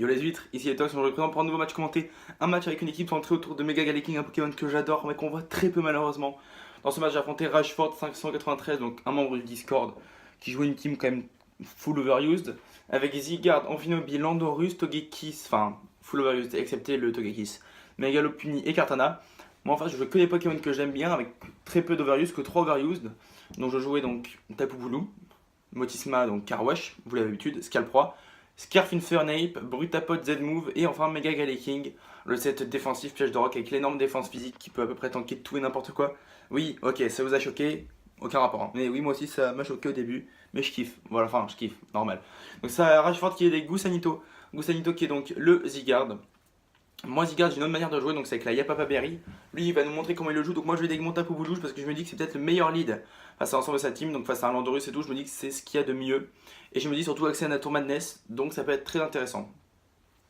Yo les huîtres, ici les Tox, on se présente pour un nouveau match commenté. Un match avec une équipe centrée autour de Mega Galaking, un Pokémon que j'adore mais qu'on voit très peu malheureusement. Dans ce match j'ai affronté Rashford 593, donc un membre du Discord, qui jouait une team quand même full overused. Avec Zygarde, Amphinobi, Landorus, Togekiss, enfin full overused excepté le Togekiss, Megalopuni et Kartana. Moi en face je joue que des Pokémon que j'aime bien avec très peu d'overused, que 3 overused. Donc je jouais donc Tapu Bulu, Motisma, donc Carwash, vous l'avez l'habitude, Scalproie, Scarfinfernape, Brutapod, Z-Move et enfin Mega Galaking, le set défensif piège de rock avec l'énorme défense physique qui peut à peu près tanker tout et n'importe quoi. Oui, ok, ça vous a choqué, aucun rapport. Hein. Mais oui, moi aussi ça m'a choqué au début, mais je kiffe. Voilà, enfin, je kiffe, normal. Donc ça, Rashford qui est des Goussanito. Goussanito qui est donc le Zygarde. Moi, Zygarde, j'ai une autre manière de jouer, donc c'est avec la Yapapa Berry. Lui, il va nous montrer comment il le joue, donc moi je vais démonter Tapu Bulu parce que je me dis que c'est peut-être le meilleur lead face à l'ensemble de sa team, donc face à un Landorus et tout, je me dis que c'est ce qu'il y a de mieux. Et je me dis surtout accès à Nature Madness, donc ça peut être très intéressant.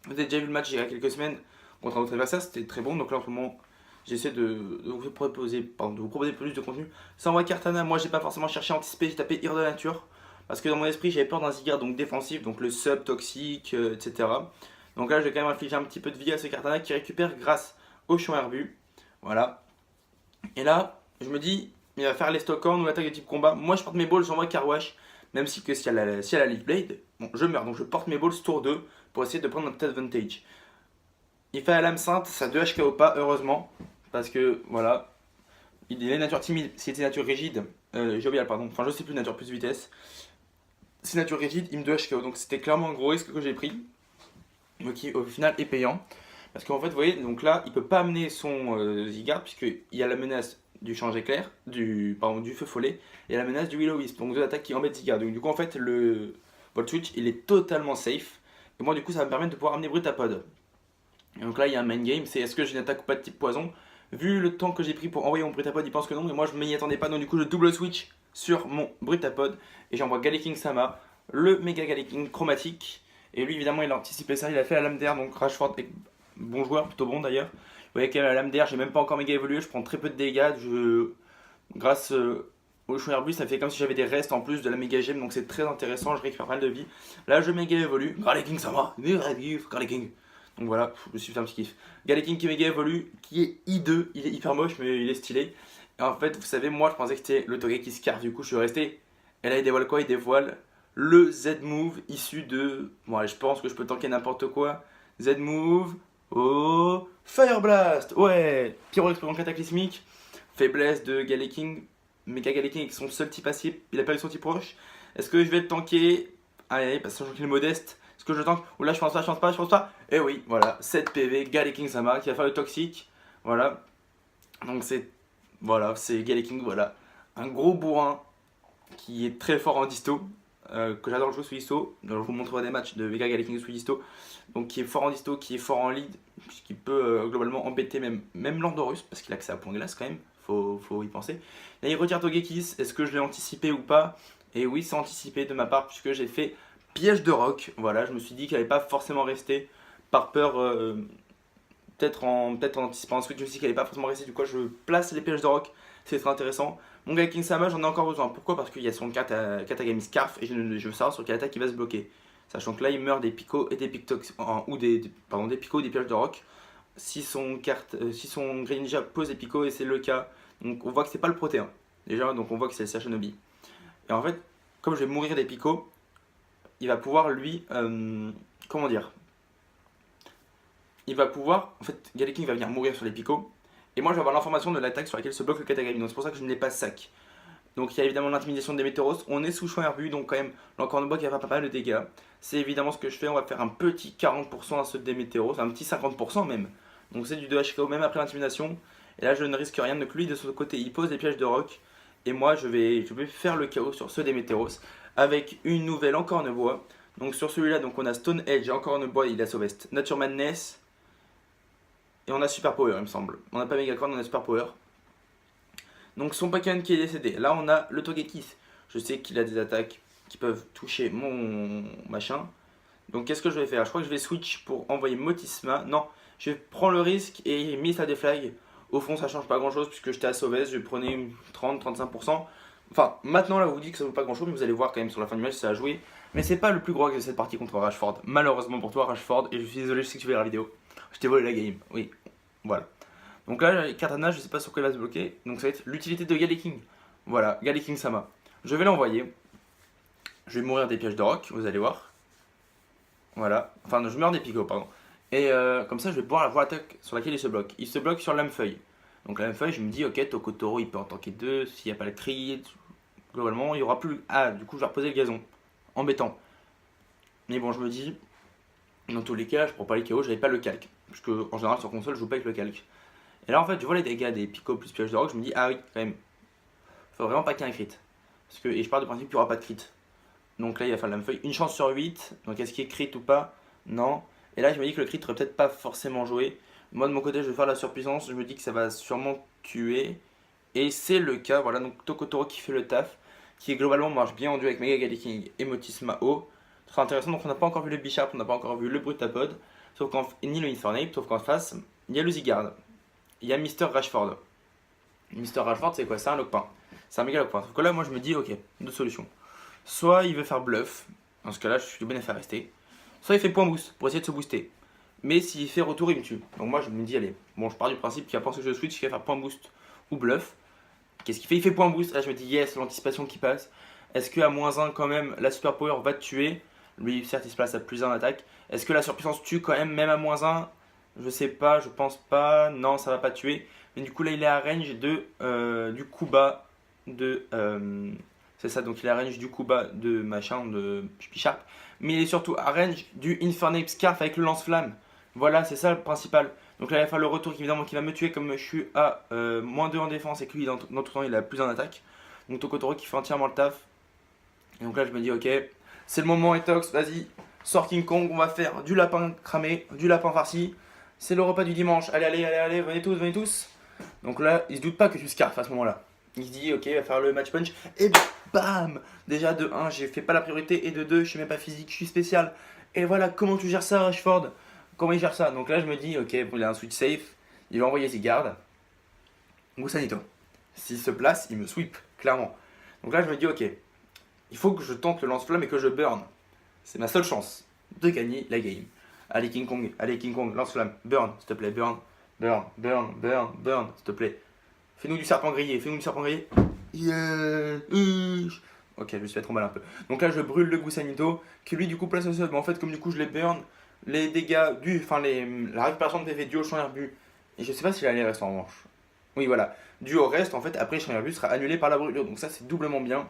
Vous avez déjà vu le match il y a quelques semaines contre un autre adversaire, c'était très bon, donc là en ce moment j'essaie de vous proposer plus de contenu. Sans moi Kartana, moi j'ai pas forcément cherché à anticiper, j'ai tapé Ire de Nature, parce que dans mon esprit j'avais peur d'un Zygarde donc défensif, donc le sub toxique, etc. Donc là, je vais quand même infliger un petit peu de vie à ce Kartana qui récupère grâce au champ herbu. Voilà. Et là, je me dis, il va faire les Stockhorn ou l'attaque de type combat. Moi, je porte mes balls, j'envoie Carwash. Même si que si elle a Leaf Blade, bon, je meurs. Donc je porte mes balls tour 2 pour essayer de prendre un petit advantage. Il fait la lame sainte, ça 2 HKO pas, heureusement. Parce que, voilà. Il est nature timide, si c'était nature rigide. Jovial, pardon. Enfin, je sais plus, nature plus vitesse. Si nature rigide, il me 2 HKO. Donc c'était clairement un gros risque que j'ai pris. Qui au final est payant. Parce qu'en fait, vous voyez, donc là, il peut pas amener son Zygarde, puisqu'il y a la menace du change éclair, du feu follet, et la menace du Will-O-Wisp, donc deux attaques qui embêtent Zygarde. Donc du coup, en fait, le Volt Switch, il est totalement safe. Et moi, du coup, ça va me permettre de pouvoir amener Brutapod. Et donc là, il y a un main game, c'est est-ce que j'ai une attaque ou pas de type poison. Vu le temps que j'ai pris pour envoyer mon Brutapod, il pense que non, mais moi, je m'y attendais pas. Donc du coup, je double switch sur mon Brutapod, et j'envoie Galaking Sama, le méga Galaking chromatique. Et lui, évidemment, il a anticipé ça, il a fait la lame d'air, donc Rashford est bon joueur, plutôt bon d'ailleurs. Vous voyez qu'à la lame d'air, j'ai même pas encore méga évolué, je prends très peu de dégâts. Grâce au chou herbu, ça fait comme si j'avais des restes en plus de la méga gemme, donc c'est très intéressant, je récupère pas mal de vie. Là, je méga évolue. Galaking, ça va. Galaking. Donc voilà, je me suis fait un petit kiff. Galaking qui méga évolue, qui est I2, il est hyper moche, mais il est stylé. Et en fait, vous savez, moi, je pensais que c'était le Togekiss qui du coup, je suis resté. Et là, il dévoile quoi? Il dévoile le Z-Move issu de... Bon, je pense que je peux tanker n'importe quoi. Z-Move... Oh... Fire Blast. Ouais. Pyro explosion cataclysmique. Faiblesse de Galaking. Mega Galaking avec son seul type acier. Il a perdu son type roche. Est-ce que je vais le tanker? Allez, parce que qu'il est modeste. Est-ce que je tank? Ou là, je pense pas, je pense pas, je pense pas. Et oui, voilà. 7 PV. Galaking Sama qui va faire le toxique. Voilà. Donc c'est... Voilà, c'est Galaking, voilà. Un gros bourrin qui est très fort en disto. Que j'adore jouer sous disto. Donc, je vous montrerai des matchs de Mega Galaking sous disto. Donc qui est fort en disto, qui est fort en lead, qui peut globalement embêter même Landorus, parce qu'il a accès à point glace quand même, faut y penser. Là il retire Togekiss, est-ce que je l'ai anticipé ou pas? Et oui, c'est anticipé de ma part, puisque j'ai fait piège de rock. Voilà, je me suis dit qu'il n'allait pas forcément rester, par peur, peut-être en anticipant un switch, je me suis dit qu'il n'allait pas forcément rester, du coup je place les pièges de rock, c'est très intéressant. Mon Galaking Sama, j'en ai encore besoin. Pourquoi? Parce qu'il y a son Katagami Scarf, et je veux savoir sur quelle attaque il va se bloquer. Sachant que là, il meurt des picots et des pictox, ou des picots ou des pièges de rock. Si son Greninja pose des picots, et c'est le cas, donc on voit que c'est pas le protéin. Déjà, donc on voit que c'est le Sashanobi. Et en fait, comme je vais mourir des picots, il va pouvoir lui, comment dire, il va pouvoir, en fait, Galaking va venir mourir sur les picots. Et moi, je vais avoir l'information de l'attaque sur laquelle se bloque le Katagami. Donc c'est pour ça que je ne l'ai pas sac. Donc il y a évidemment l'intimidation des Météoros. On est sous champ herbu, donc quand même, l'encorne-bois qui va faire pas mal de dégâts. C'est évidemment ce que je fais. On va faire un petit 40% à ceux des Météoros, un petit 50% même. Donc c'est du 2 HKO même après l'intimidation. Et là, je ne risque rien. Donc lui, de son côté, il pose des pièges de rock. Et moi, je vais faire le chaos sur ceux des Météoros avec une nouvelle encorne-bois. Donc sur celui-là, donc on a Stone Edge, encorne-bois, il a Sauvest, Nature Madness. Et on a Super Power, il me semble. On n'a pas Megacorn, on a Super Power. Donc son Pokémon qui est décédé. Là on a le Togekiss. Je sais qu'il a des attaques qui peuvent toucher mon machin. Donc qu'est-ce que je vais faire? Je crois que je vais switch pour envoyer Motisma. Non, je prends le risque et mise à des flags. Au fond ça change pas grand chose puisque j'étais à Sauvez. Je prenais 30-35%. Enfin, maintenant là, vous vous dites que ça vaut pas grand chose, mais vous allez voir quand même sur la fin du match, ça a joué. Mais c'est pas le plus gros de cette partie contre Rashford. Malheureusement pour toi, Rashford, et je suis désolé, je sais que tu verras la vidéo. Je t'ai volé la game, oui. Voilà. Donc là, Katana, je sais pas sur quoi il va se bloquer. Donc ça va être l'utilité de Galley King. Voilà, Galley King Sama. Je vais l'envoyer. Je vais mourir des pièges de rock, vous allez voir. Voilà. Enfin, je meurs des picots, pardon. Et comme ça, je vais pouvoir avoir l'attaque sur laquelle il se bloque. Il se bloque sur lame-feuille. Donc lame-feuille, je me dis, ok, Tokotoro, il peut en tanker deux. S'il n'y a pas le cri, globalement, il y aura plus. Ah, du coup, je vais reposer le gazon. Embêtant. Mais bon, je me dis, dans tous les cas, je prends pas les KO, j'avais pas le calque. Parce que en général, sur console, je joue pas avec le calque. Et là, en fait, je vois les dégâts des picots plus pièges de rock, je me dis, ah oui, quand même. Faut vraiment pas qu'il y ait un crit. Parce que, et je pars du principe qu'il n'y aura pas de crit. Donc là, il va faire la feuille. Une chance sur 8. Donc est-ce qu'il est crit ou pas? Non. Et là, je me dis que le crit aurait peut-être pas forcément joué. Moi, de mon côté, je vais faire la surpuissance. Je me dis que ça va sûrement tuer. Et c'est le cas. Voilà, donc Tokotoro qui fait le taf. Qui globalement marche bien en duo avec Mega Galley King et Motis Mao. Très intéressant. Donc on n'a pas encore vu le Bishop, on n'a pas encore vu le Brutapod. Sauf qu'en ni le Infernape. Sauf qu'en face, il y a le Zygarde. Il y a Mister Rashford. Mister Rashford, c'est quoi? C'est un lockpain. C'est un méga lockpain. Sauf que là, moi, je me dis, ok, deux solutions. Soit il veut faire bluff, dans ce cas là je suis bien à faire rester. Soit il fait point boost pour essayer de se booster. Mais s'il fait retour il me tue. Donc moi je me dis allez, bon je pars du principe qu'il va penser que je switch, qu'il va faire point boost ou bluff. Qu'est-ce qu'il fait? Il fait point boost, là je me dis yes, l'anticipation qui passe. Est-ce qu'à -1 quand même la super power va te tuer? Lui certes il se place à +1 en attaque. Est-ce que la surpuissance tue quand même à -1? Je sais pas, je pense pas, non ça va pas tuer. Mais du coup là il est à range de du coup bas de c'est ça, donc il est à range du coup bas de machin, de Sharp. Mais il est surtout à range du Infernape Scarf avec le lance-flamme. Voilà, c'est ça le principal. Donc là, il va faire le retour évidemment qui va me tuer comme je suis à -2 en défense et que lui, dans tout temps, il a plus en attaque. Donc Tokotoro qui fait entièrement le taf. Et donc là, je me dis, ok, c'est le moment, Etox, vas-y, sors King Kong, on va faire du lapin cramé, du lapin farci. C'est le repas du dimanche. Allez, allez, allez, allez, venez tous, venez tous. Donc là, il se doute pas que je suis Scarf à ce moment-là. Il se dit, ok, il va faire le match punch. Et bam! Déjà, de 1, j'ai fait pas la priorité. Et de 2, je suis même pas physique, je suis spécial. Et voilà, comment tu gères ça, Rashford? Comment il gère ça? Donc là, je me dis, ok, bon, il a un switch safe. Il va envoyer ses gardes. Gusanito. S'il se place, il me sweep, clairement. Donc là, je me dis, ok, il faut que je tente le lance-flamme et que je burn. C'est ma seule chance de gagner la game. Allez, King Kong, lance-flamme. Burn, s'il te plaît, burn. Burn, burn, burn, burn, s'il te plaît. Fais-nous du serpent grillé, fais-nous du serpent grillé. Yeah. Ok, je me suis fait trop mal un peu. Donc là, je brûle le Gusanito, qui lui, du coup, place au sol. Mais en fait, comme du coup, je les burn, les dégâts la récupération de PV due au champ herbu. Et je sais pas si la reste en revanche. Oui, voilà. Dû au reste, en fait, après, le champ herbu sera annulé par la brûlure. Donc ça, c'est doublement bien.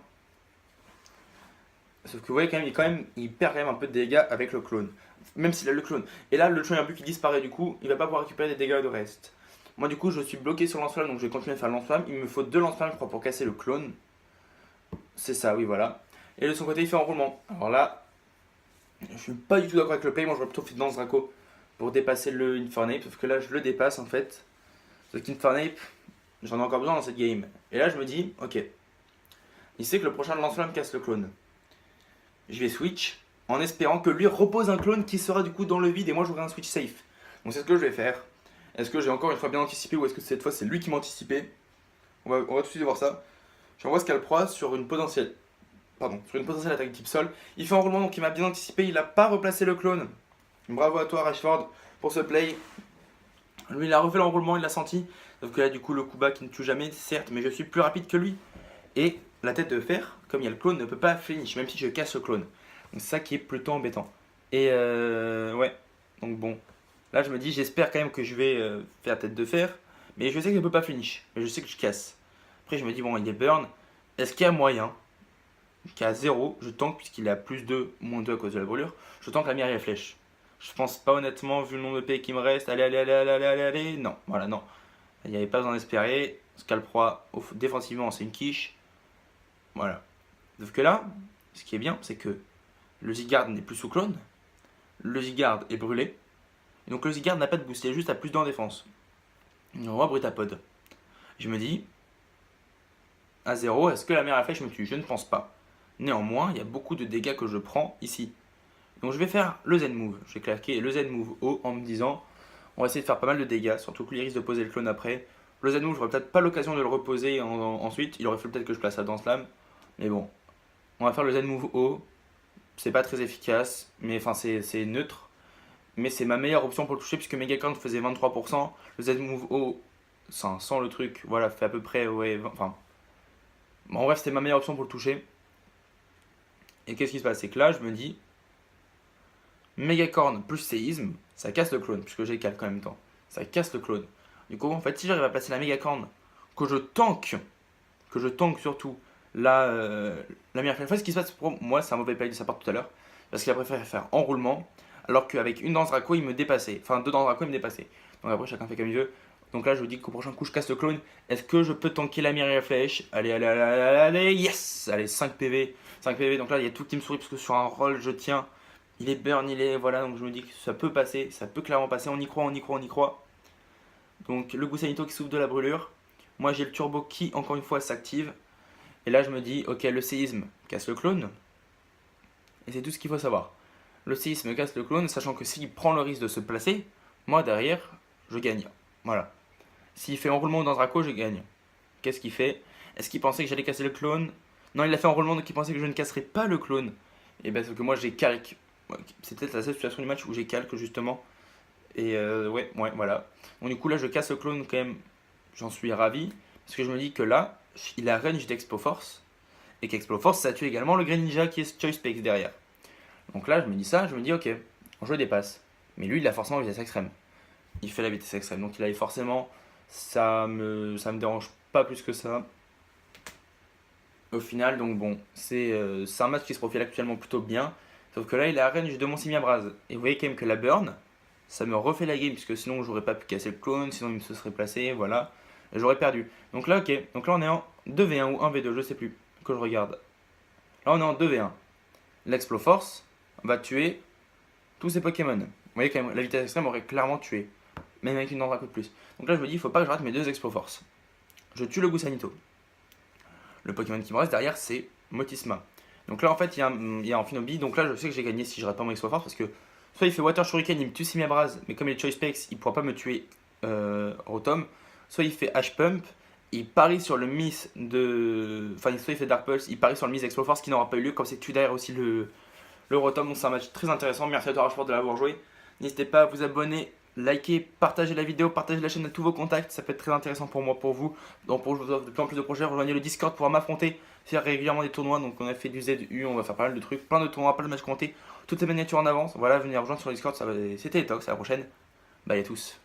Sauf que vous voyez, quand même, il perd quand même un peu de dégâts avec le clone. Même s'il a le clone. Et là, le champ herbu qui disparaît, du coup, il va pas pouvoir récupérer des dégâts de reste. Moi du coup je suis bloqué sur lance-flamme donc je vais continuer à faire lance-flamme. Il me faut 2 lance-flammes je crois pour casser le clone. C'est ça, oui voilà. Et de son côté il fait enroulement. Alors là, je suis pas du tout d'accord avec le play. Moi je vais plutôt faire dans Draco pour dépasser le Infernape. Sauf que là je le dépasse en fait. Sauf qu'Infernape, j'en ai encore besoin dans cette game. Et là je me dis, ok. Il sait que le prochain lance-flamme casse le clone. Je vais switch en espérant que lui repose un clone qui sera du coup dans le vide et moi j'aurai un switch safe. Donc c'est ce que je vais faire. Est-ce que j'ai encore une fois bien anticipé ou est-ce que cette fois c'est lui qui m'a anticipé? On va tout de suite voir ça. J'envoie Scalproie sur une potentielle. Pardon, sur une potentielle attaque type sol. Il fait enroulement donc il m'a bien anticipé, il n'a pas replacé le clone. Bravo à toi Rashford pour ce play. Lui il a refait l'enroulement, il l'a senti. Sauf que là du coup le coup bas qui ne tue jamais, certes, mais je suis plus rapide que lui. Et la tête de fer, comme il y a le clone, ne peut pas finish, même si je casse le clone. Donc c'est ça qui est plutôt embêtant. Et ouais, donc bon. Là, je me dis, j'espère quand même que je vais faire tête de fer. Mais je sais que je ne peux pas finish. Mais je sais que je casse. Après, je me dis, bon, il est burn. Est-ce qu'il y a moyen qu'à 0, je tank, puisqu'il est à +2, -2 à cause de la brûlure, je tank la mire et la flèche. Je pense pas honnêtement, vu le nombre de P qui me reste. Allez, allez, allez, allez, allez, allez, allez. Non, voilà, non. Il n'y avait pas besoin d'espérer. Scalproie, défensivement, c'est une quiche. Voilà. Sauf que là, ce qui est bien, c'est que le Zygarde n'est plus sous clone. Le Zygarde est brûlé. Et donc le Zygarde n'a pas de boost, il est juste à +2 en défense. On voit Brutapod. Je me dis, à 0, est-ce que la mère à flèche me tue? Je ne pense pas. Néanmoins, il y a beaucoup de dégâts que je prends ici. Donc je vais faire le Zen Move. Je vais claquer le Zen Move haut en me disant, on va essayer de faire pas mal de dégâts, surtout que lui risque de poser le clone après. Le Zen Move, j'aurais peut-être pas l'occasion de le reposer ensuite. Il aurait fallu peut-être que je place ça dans Slam. Mais bon, on va faire le Z-Move haut. C'est pas très efficace, mais enfin c'est neutre. Mais c'est ma meilleure option pour le toucher puisque Megacorn faisait 23%. Le Z-Move haut, sans le truc, voilà, fait à peu près, ouais, enfin. En bref, c'était ma meilleure option pour le toucher. Et qu'est-ce qui se passe? C'est que là, je me dis, Megacorn plus séisme, ça casse le clone, puisque j'ai calque en même temps. Ça casse le clone. Du coup, en fait, si j'arrive à placer la Megacorn, que je tank surtout la Miracle Flèche, ce qui se passe pour moi, c'est un mauvais play de sa part tout à l'heure, parce qu'il a préféré faire enroulement, alors qu'avec une danse Draco, il me dépassait. Enfin, deux danses Draco, il me dépassait. Donc après, chacun fait comme il veut. Donc là, je vous dis qu'au prochain coup, je casse le clone. Est-ce que je peux tanker la Miracle Flèche? Allez, allez, allez, allez, allez, yes! Allez, 5 PV. 5 PV, donc là, il y a tout qui me sourit, parce que sur un roll, je tiens. Il est burn, il est. Voilà, donc je me dis que ça peut passer, ça peut clairement passer. On y croit, on y croit, on y croit. Donc le Gusanito qui souffre de la brûlure. Moi, j'ai le turbo qui, encore une fois, s'active. Et là, je me dis, ok, le séisme casse le clone. Et c'est tout ce qu'il faut savoir. Le séisme casse le clone, sachant que s'il prend le risque de se placer, moi, derrière, je gagne. Voilà. S'il fait enroulement dans Draco, je gagne. Qu'est-ce qu'il fait? Est-ce qu'il pensait que j'allais casser le clone? Non, il a fait enroulement, donc il pensait que je ne casserais pas le clone. Et bien, c'est que moi, j'ai calque. C'est peut-être la seule situation du match où j'ai calque, justement. Et ouais, voilà. Donc du coup, là, je casse le clone quand même. J'en suis ravi. Parce que je me dis que là, il a range d'Expo Force. Et qu'Expo Force, ça tue également le Greninja qui est Choice Specs derrière. Donc là, je me dis ça, je me dis ok, je le dépasse. Mais lui, il a forcément la vitesse extrême. Il fait la vitesse extrême. Donc il a forcément, ça me dérange pas plus que ça. Au final, donc bon, c'est un match qui se profile actuellement plutôt bien. Sauf que là, il a range de mon Simiabras. Et vous voyez quand même que la burn, ça me refait la game, puisque sinon j'aurais pas pu casser le clone, sinon il me se serait placé, voilà. J'aurais perdu. Donc là, ok. Donc là, on est en 2v1 ou 1v2, je sais plus. Que je regarde. Là, on est en 2v1. L'Exploforce va tuer tous ces Pokémon. Vous voyez quand même, la vitesse extrême aurait clairement tué. Même avec une Dandraco de plus. Donc là, je me dis, il faut pas que je rate mes deux Exploforce. Je tue le Gusanito. Le Pokémon qui me reste derrière, c'est Motisma. Donc là, en fait, il y a Amphinobi. Donc là, je sais que j'ai gagné si je rate pas mon Exploforce parce que soit il fait Water Shuriken, il me tue Simiabras, mais comme il est Choice Specs, il pourra pas me tuer Rotom. Soit il fait H-Pump, il parie sur le miss de. Enfin, soit il fait Dark Pulse, il parie sur le miss Exploforce qui n'aura pas eu lieu, comme c'est tu derrière aussi le Rotom. Donc c'est un match très intéressant. Merci à toi, Rashford, de l'avoir joué. N'hésitez pas à vous abonner, liker, partager la vidéo, partager la chaîne à tous vos contacts. Ça peut être très intéressant pour moi, pour vous. Donc pour je vous offre de plus en plus de projets, rejoignez le Discord pour m'affronter, faire régulièrement des tournois. Donc on a fait du ZU, on va faire pas mal de trucs, plein de tournois, pas de matchs comptés. Toutes les miniatures en avance. Voilà, venez rejoindre sur le Discord, c'était les talks, à la prochaine. Bye à tous.